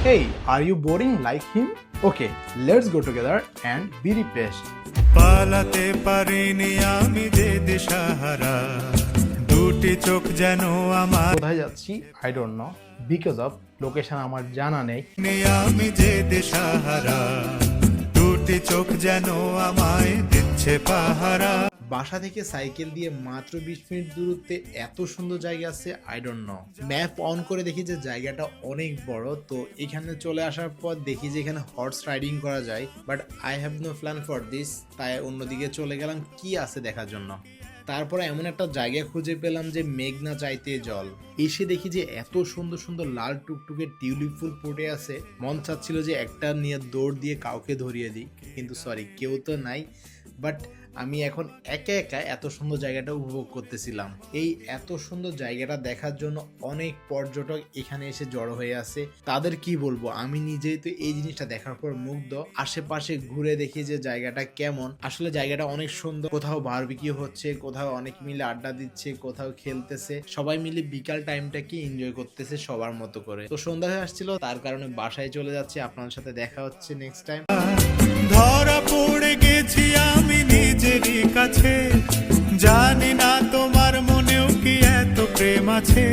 Hey, are you boring like him? Okay, let's go together and be refreshed. পালাতে পারিনি আমি যে দিশাহারা, দুটি চোখ যেন আমার কোথায় যাচ্ছি I don't know because of location আমার জানা নেই। আমি যে দিশাহারা, দুটি চোখ যেন আমায় দিচ্ছে পাহারা। বাসা থেকে সাইকেল দিয়ে মাত্র 20 মিনিট দূরত্বে এত সুন্দর জায়গা আছে I don't know. Map on করে দেখি যে জায়গাটা অনেক বড়, তো এখানে চলে আসার পর দেখি যে এখানে হর্স রাইডিং করা যায়, but I have no plan for this, তাই অন্যদিকে চলে গেলাম কি আছে দেখার জন্য। তারপরে এমন একটা জায়গা খুঁজে পেলাম যে মেঘনা চাইতে জল। এসে দেখি যে এত সুন্দর সুন্দর লাল টুকটুকে টিউলিপ ফুল ফুটে আছে, মন চাচ্ছিল যে একটা নিয়ে দৌড় দিয়ে কাউকে ধরিয়ে দিই, কিন্তু সরি কেউ তো নাই। বাট আমি এখন একা একা এত সুন্দর জায়গাটা উপভোগ করতেছিলাম। এই এত সুন্দর জায়গাটা দেখার জন্য অনেক পর্যটক এখানে এসে জড়ো হয়ে আছে। তাদের কি বলবো, আমি নিজেই তো এই জিনিসটা দেখার পর মুগ্ধ। আশেপাশে ঘুরে দেখি যে জায়গাটা কেমন, আসলে জায়গাটা অনেক সুন্দর। কোথাও বারবিকিউ হচ্ছে, কোথাও অনেক মিলে আড্ডা দিচ্ছে, কোথাও খেলতেছে, সবাই মিলে বিকাল টাইমটাকে এনজয় করতেছে সবার মতো করে। তো সন্ধ্যা হয়ে আসছিল, তার কারণে বাসায় চলে যাচ্ছি। আপনার সাথে দেখা হচ্ছে নেক্সট টাইম। ধরা পড়ে গেছি আমি নিজেরই কাছে, জানি না তোমার মনেও কি এত প্রেম আছে।